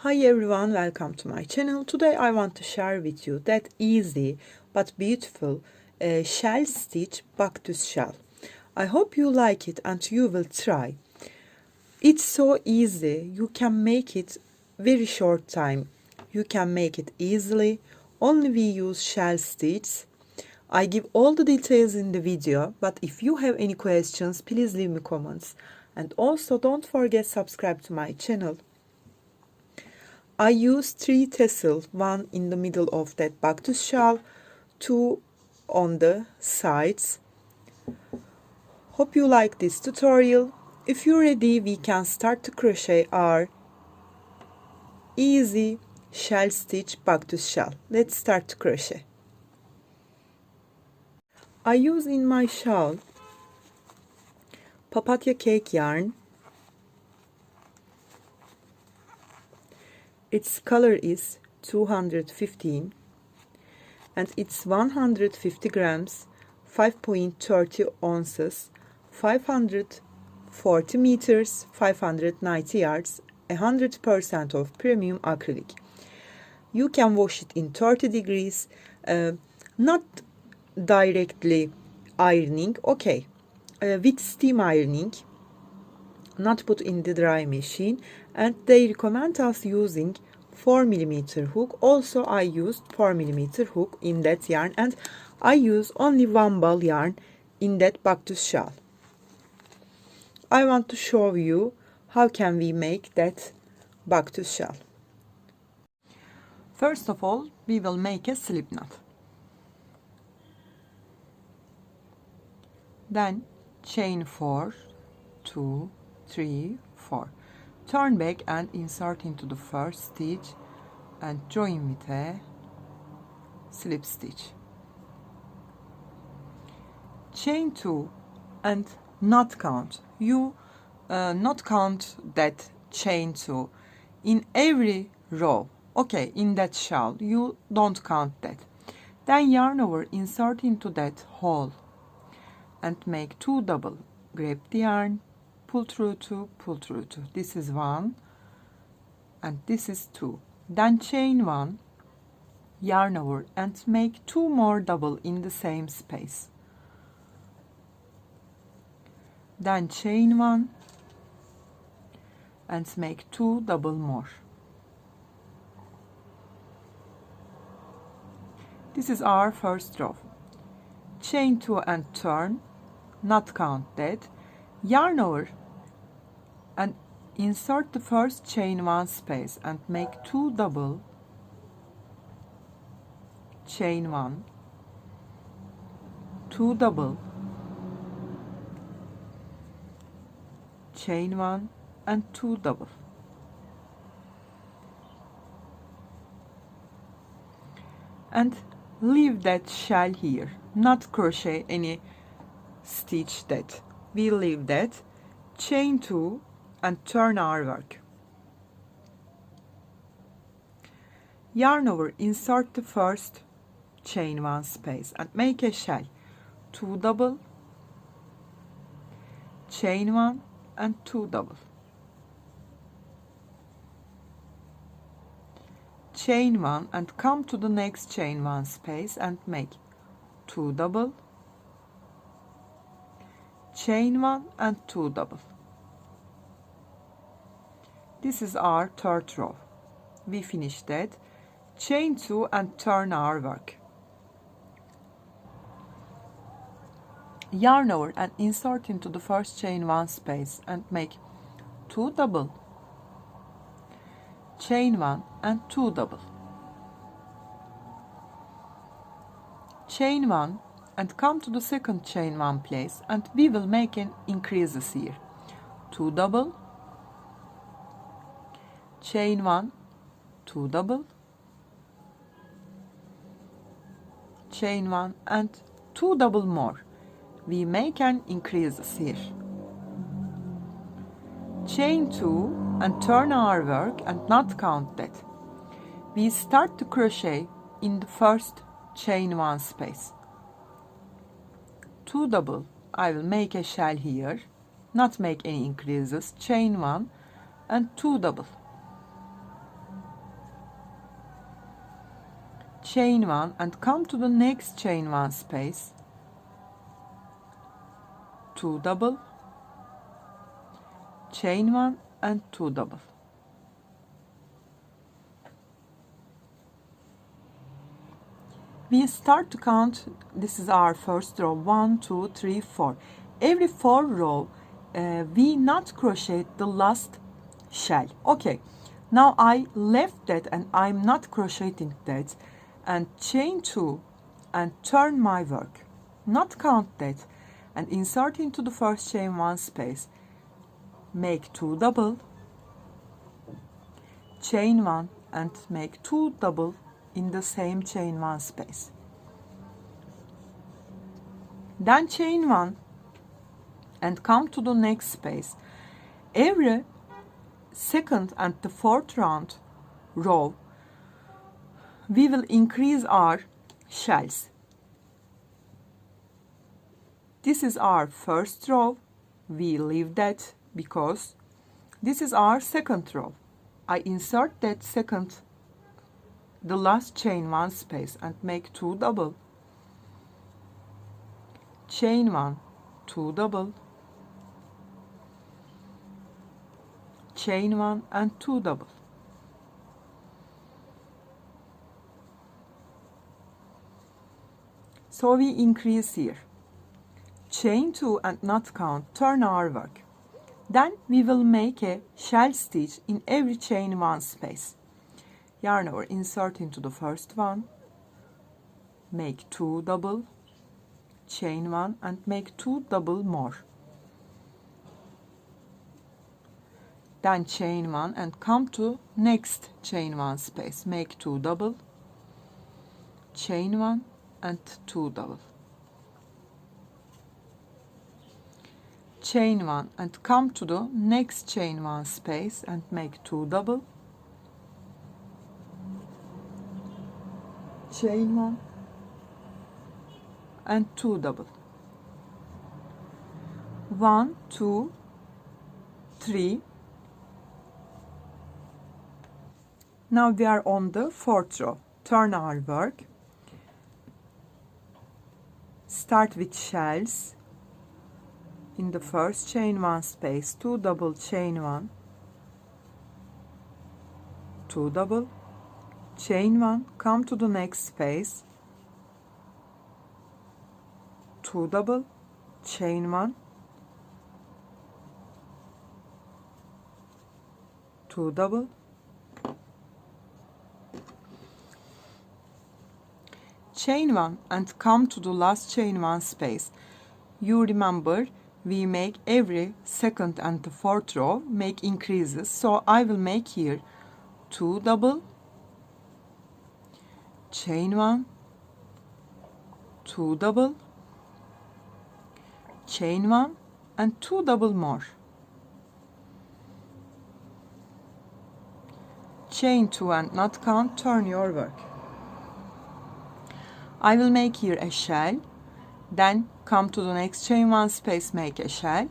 Hi everyone, welcome to my channel. Today I want to share with you that easy but beautiful shell stitch Baktus shawl. I hope you like it and you will try. It's so easy, you can make it very short time. You can make it easily, only we use shell stitch. I give all the details in the video, but if you have any questions, please leave me comments. And also don't forget subscribe to my channel. I use 3 tassels, one in the middle of that Baktus shawl, 2 on the sides. Hope you like this tutorial. If you're ready, we can start to crochet our easy shell stitch Baktus shawl. Let's start to crochet. I use in my shawl papaya cake yarn. Its color is 215 and it's 150 grams, 5.30 ounces, 540 meters, 590 yards, 100% of premium acrylic. You can wash it in 30 degrees, not directly ironing, okay, with steam ironing, not put in the dry machine, and they recommend us using 4mm hook. Also I used 4mm hook in that yarn, and I use only one ball yarn in that Baktus shawl. I want to show you how can we make that Baktus shawl. First of all, we will make a slip knot. Then chain 4, 2, 3, 4. Turn back and insert into the first stitch and join with a slip stitch. Chain 2 and not count. You not count that chain 2 in every row. Okay, in that shawl you don't count that. Then yarn over, insert into that hole and make 2 double. Grab the yarn, pull through 2, pull through 2. This is 1 and this is 2. Then chain 1, yarn over and make 2 more double in the same space. Then chain 1 and make 2 double more. This is our first row. Chain 2 and turn, not count that. Yarn over and insert the first chain 1 space and make 2 double, chain 1, 2 double, chain 1 and 2 double. And leave that shell here, not crochet any stitch that. We leave that. Chain 2 and turn our work. Yarn over, insert the first chain 1 space and make a shell. 2 double, chain 1 and 2 double. Chain 1 and come to the next chain 1 space and make 2 double, chain 1 and 2 double. This is our third row. We finished that. Chain 2 and turn our work. Yarn over and insert into the first chain 1 space and make 2 double, chain 1 and 2 double. Chain 1 and come to the second chain 1 place and we will make an increases here. 2 double, chain 1, 2 double, chain 1 and 2 double more. We make an increases here. Chain 2 and turn our work and not count that. We start to crochet in the first chain 1 space. 2 double, I will make a shell here, not make any increases, chain 1 and 2 double. chain 1 and come to the next chain 1 space, 2 double, chain 1 and 2 double. We start to count. This is our first row, 1 2 3 4. Every 4 row we not crochet the last shell. Okay, now I left that and I'm not crocheting that, and chain 2 and turn my work, not count that, and insert into the first chain 1 space, make 2 double, chain 1 and make 2 double in the same chain 1 space. Then chain 1 and come to the next space. Every second and the fourth row we will increase our shells. This is our first row, we leave that because this is our second row. I insert that second, the last chain 1 space, and make 2 double, chain 1, 2 double, chain 1 and 2 double. So we increase here, chain 2 and not count, turn our work. Then we will make a shell stitch in every chain 1 space. Yarn over, insert into the first one, make 2 double, chain 1 and make 2 double more. Then chain 1 and come to next chain 1 space, make 2 double, chain 1 and 2 double, chain 1 and come to the next chain 1 space and make 2 double, chain 1 and 2 double, 1 2 3. Now we are on the fourth row. Turn our work, start with shells in the first chain 1 space, 2 double, chain 1, 2 double, chain 1, come to the next space, 2 double, chain 1, 2 double, chain 1 and come to the last chain 1 space. You remember we make every second and the fourth row make increases, so I will make here 2 double, chain 1, 2 double, chain 1 and 2 double more, chain 2 and not count, turn your work. I will make here a shell, then come to the next chain 1 space, make a shell,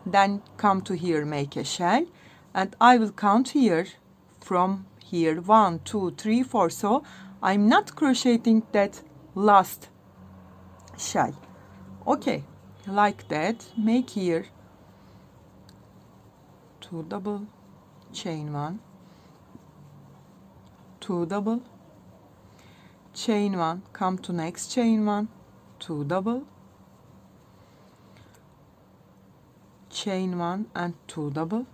then come to here, make a shell, and I will count here from here 1 2 3 4, so I'm not crocheting that last shell. Okay, like that, make here 2 double, chain 1, 2 double, chain 1, come to next chain 1, 2 double, chain 1 and 2 double,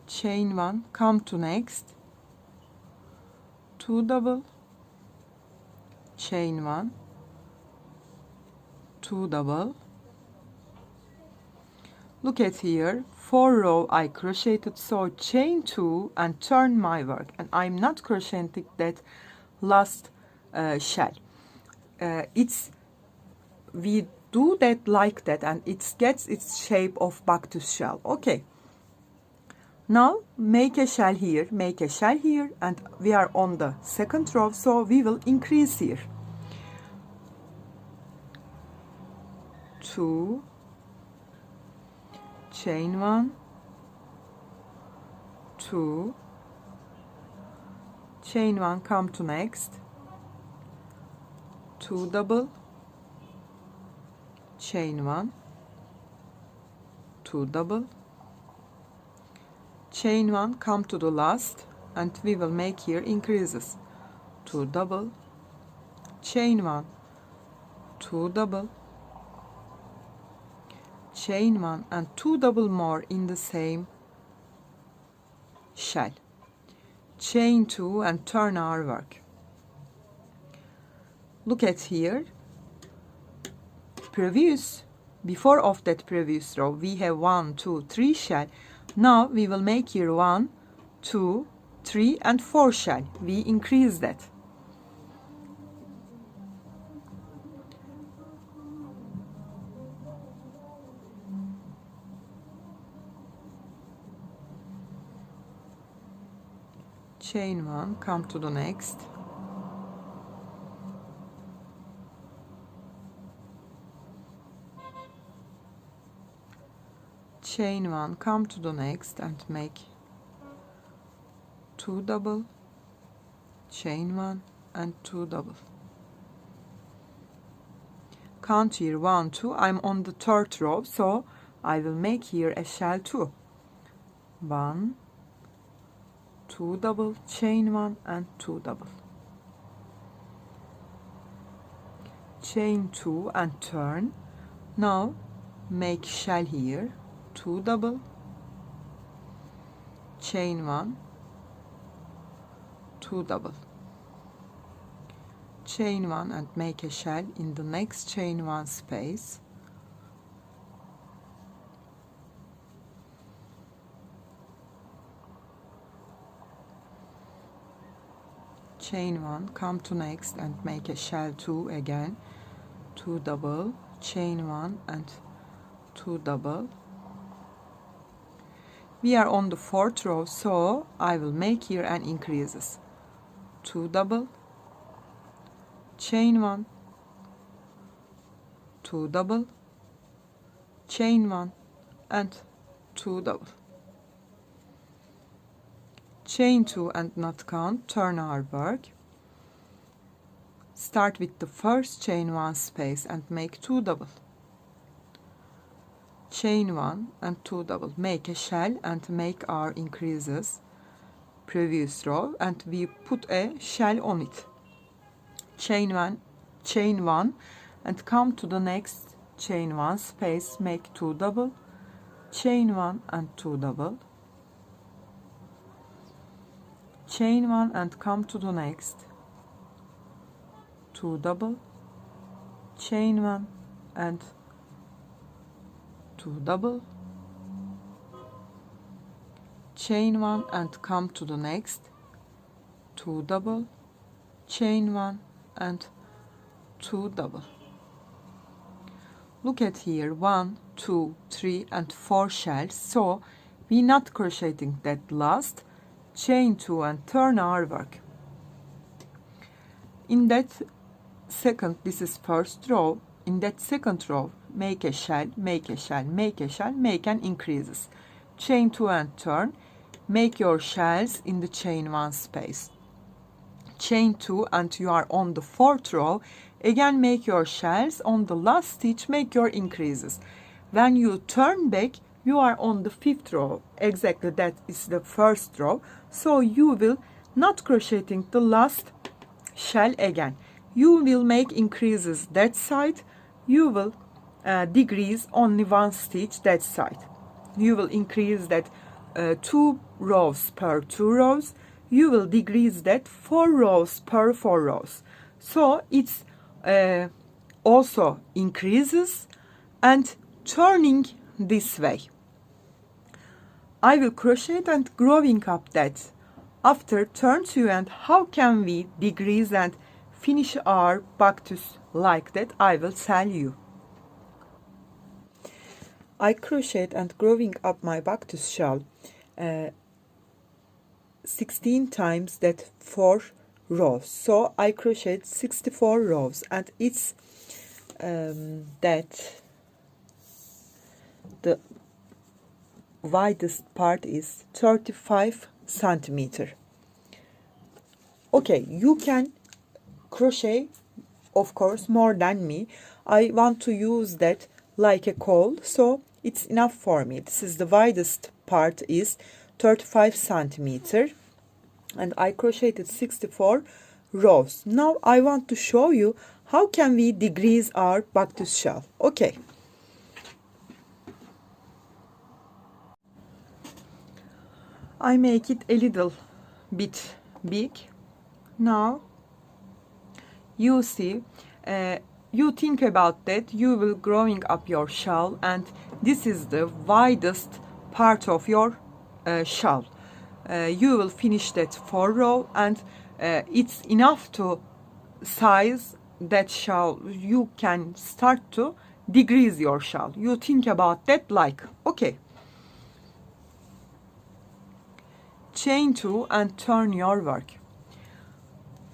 chain 1, come to next, 2 double, chain 1, 2 double. Look at here, 4 row I crocheted, so chain 2 and turn my work, and I'm not crocheting that last shell. We do that like that, and it gets its shape of Baktus shell. Okay, now make a shell here, make a shell here, and we are on the second row, so we will increase here 2, chain 1, 2, chain 1, come to next, 2 double, chain 1, 2 double, chain 1, come to the last, and we will make here increases, 2 double, chain 1, 2 double, chain 1, and 2 double more in the same shell, chain 2, and turn our work. Look at here, before of that previous row we have 1, 2, 3 shell. Now we will make here 1, 2, 3 and 4 shell. We increase that. Chain 1, come to the next, chain 1, come to the next and make 2 double, chain 1 and 2 double. Count here 1, 2. I'm on the third row, so I will make here a shell 2. 1, 2 double, chain 1 and 2 double, chain 2 and turn. Now make shell here, 2 double, chain 1, 2 double, chain 1 and make a shell in the next chain 1 space, chain 1, come to next and make a shell 2 again, 2 double, chain 1 and 2 double. We are on the fourth row, so I will make here an increases, 2 double, chain 1, 2 double, chain 1 and 2 double, chain 2 and not count, turn our work. Start with the first chain 1 space and make 2 double, chain 1 and 2 double, make a shell and make our increases previous row, and we put a shell on it, chain 1 and come to the next chain 1 space, make 2 double, chain 1 and 2 double, chain 1 and come to the next, 2 double, chain 1 and 2 double, chain 1 and come to the next, 2 double, chain 1 and 2 double. Look at here, 1, 2, 3 and 4 shells, so we not crocheting that last, chain 2 and turn our work. In that second, this is first row, in that second row make a shell, make a shell, make a shell, make an increases, chain 2 and turn, make your shells in the chain 1 space, chain 2 and you are on the fourth row, again make your shells, on the last stitch make your increases. When you turn back you are on the fifth row, exactly that is the first row, so you will not crocheting the last shell again, you will make increases that side, you will decrease only 1 stitch that side, you will increase that 2 rows per 2 rows, you will decrease that 4 rows per 4 rows, so it's also increases and turning this way. I will crochet and growing up that after turn 2, and how can we decrease and finish our Baktus like that I will tell you. I crocheted and growing up my Baktus shawl 16 times that 4 rows, so I crocheted 64 rows, and it's that the widest part is 35 centimeter. Okay, you can crochet, of course, more than me. I want to use that like a cowl, so it's enough for me. This is the widest part is 35 centimeter, and I crocheted 64 rows. Now I want to show you how can we decrease our Baktus shawl. Okay. I make it a little bit big. Now you see, you think about that, you will growing up your shawl, and this is the widest part of your shawl. You will finish that 4 row, and it's enough to size that shawl. You can start to decrease your shawl. You think about that like, okay. Chain 2 and turn your work.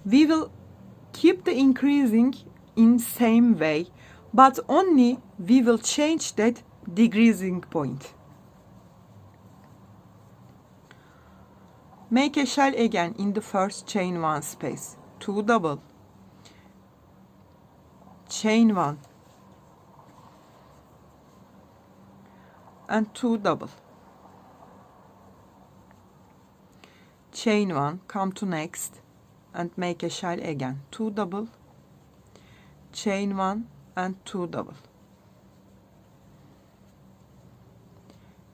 We will keep the increasing in same way, but only we will change that decreasing point. Make a shell again in the first chain 1 space, 2 double, chain 1 and 2 double, chain 1, come to next and make a shell again, 2 double, chain 1 and 2 double,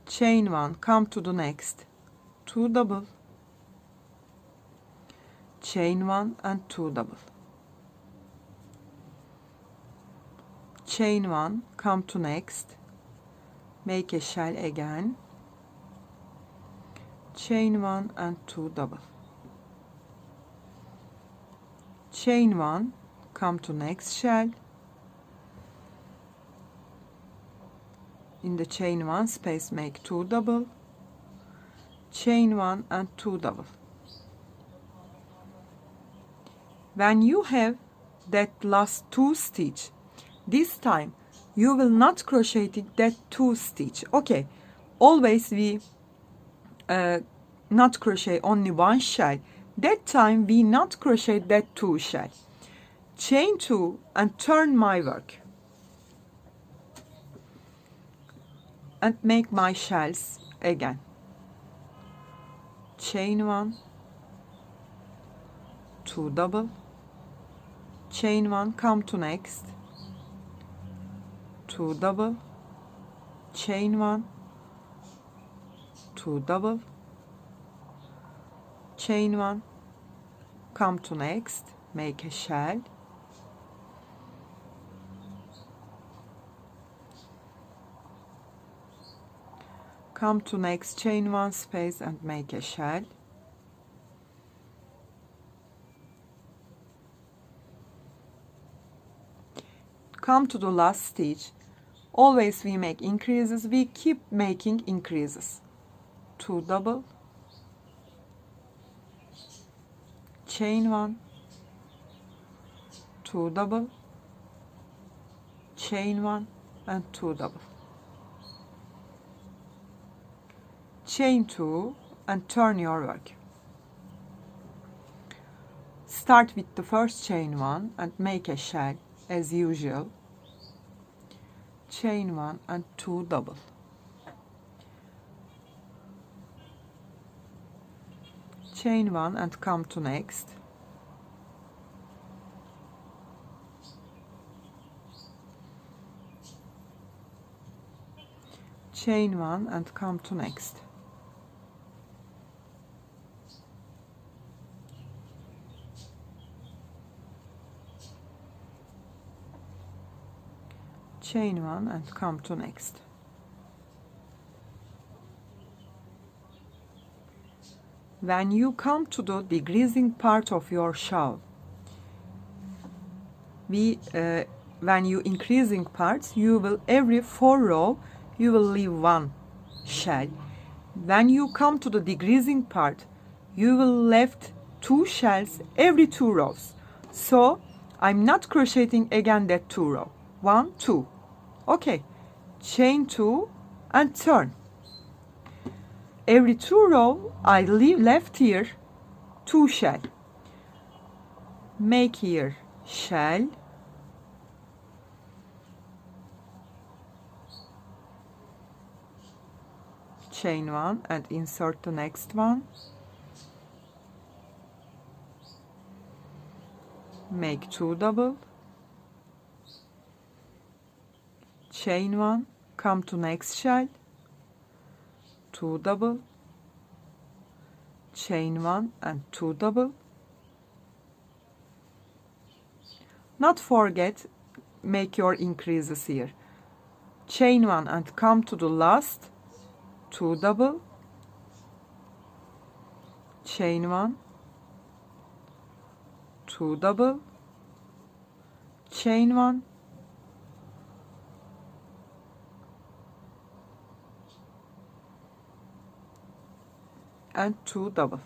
chain 1, come to the next, 2 double, chain 1 and 2 double, chain 1, come to next, make a shell again, chain 1 and 2 double, chain 1, come to next shell, in the chain 1 space make 2 double, chain 1 and 2 double. When you have that last 2 stitch, this time you will not crochet that 2 stitch. Okay, always we not crochet only 1 shell. That time we not crochet that 2 shell. Chain 2 and turn my work and make my shells again. Chain 1, 2 double, chain 1, come to next, 2 double, chain 1, 2 double, chain 1, come to next, make a shell, come to next chain 1 space and make a shell, come to the last stitch. Always we make increases, we keep making increases, 2 double, chain 1, 2 double, chain 1 and 2 double, chain 2 and turn your work. Start with the first chain 1 and make a shell as usual, chain 1 and 2 double, chain 1 and come to next, chain 1 and come to next, chain 1 and come to next. When you come to the decreasing part of your shawl, when you increasing parts, you will every 4 row you will leave 1 shell. When you come to the decreasing part, you will left 2 shells every 2 rows. So I'm not crocheting again that 2 row. 1, 2. Okay, chain 2 and turn. Every 2 row I leave left here 2 shell. make here shell, chain one and insert the next one, make 2 double, chain one, come to next shell, 2 double, chain one and 2 double. Not forget, make your increases here, chain one and come to the last, 2 double, chain one, 2 double, chain one, and 2 double.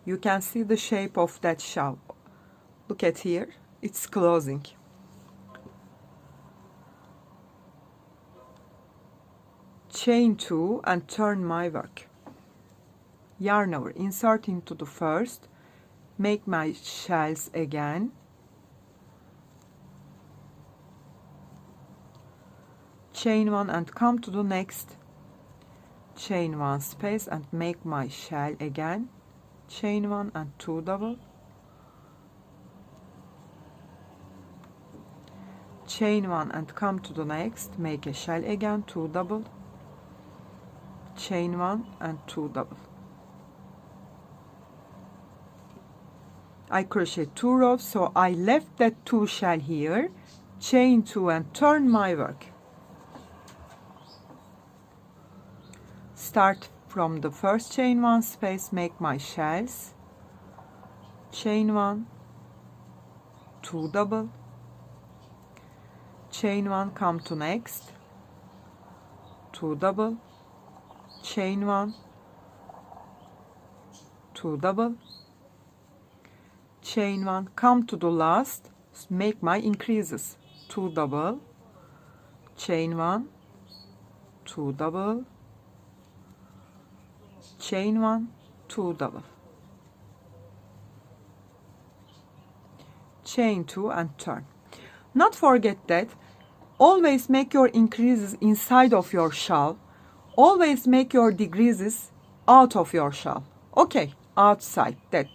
You can see the shape of that shawl. Look at here, it's closing. Chain 2 and turn my work. Yarn over, insert into the first, make my shells again, chain one and come to the next, chain one space and make my shell again, chain one and 2 double, chain one and come to the next, make a shell again, 2 double, chain one and 2 double. I crochet 2 rows, so I left that 2 shell here, chain 2 and turn my work. Start from the first chain 1 space, make my shells, chain 1, 2 double, chain 1, come to next, 2 double, chain 1, 2 double, chain 1, come to the last, make my increases, 2 double, chain 1, 2 double, chain 1, 2 double, chain 2 and turn. Not forget that always make your increases inside of your shawl, always make your decreases out of your shawl, okay, outside that.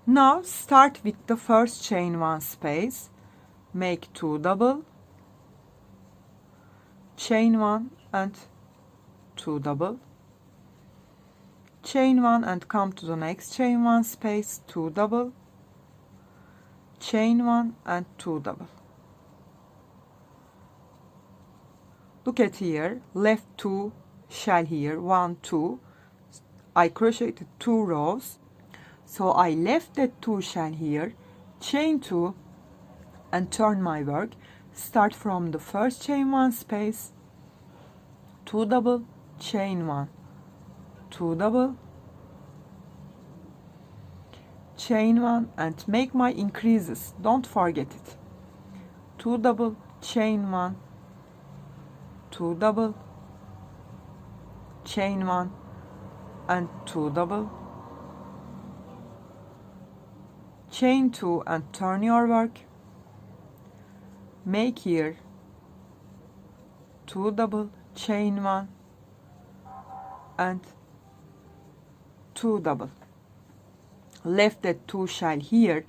Now start with the first chain 1 space, make 2 double, chain 1 and 2 double, chain 1 and come to the next chain 1 space, 2 double, chain 1 and 2 double. Look at here, left 2 shell here, 1, 2, I crocheted 2 rows, so I left that 2 shell here, chain 2 and turn my work, start from the first chain 1 space, 2 double, chain 1, 2 double, chain 1 and make my increases, don't forget it, 2 double, chain 1, 2 double, chain 1 and 2 double, chain 2 and turn your work, make here 2 double, chain 1 and 2 double, left that 2 shell here,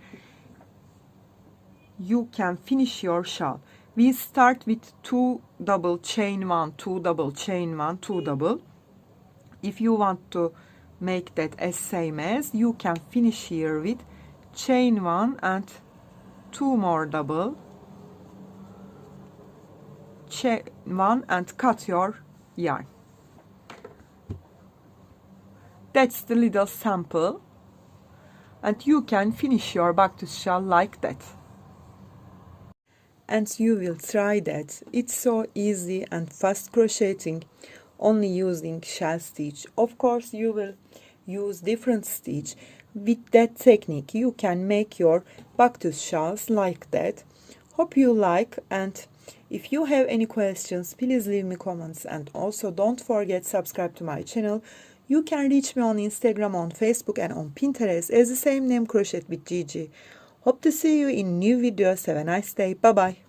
you can finish your shawl. We start with 2 double, chain 1, 2 double, chain 1, 2 double. If you want to make that as same as, you can finish here with chain 1 and 2 more double, chain 1 and cut your yarn. That's the little sample, and you can finish your Baktus shawl like that. And you will try that. It's so easy and fast crocheting, only using shell stitch. Of course you will use different stitch. With that technique you can make your Baktus shawls like that. Hope you like, and If you have any questions, please leave me comments, and also don't forget subscribe to my channel. You can reach me on Instagram, on Facebook, and on Pinterest as the same name, Crochet with Gigi. Hope to see you in new videos. Have a nice day. Bye bye.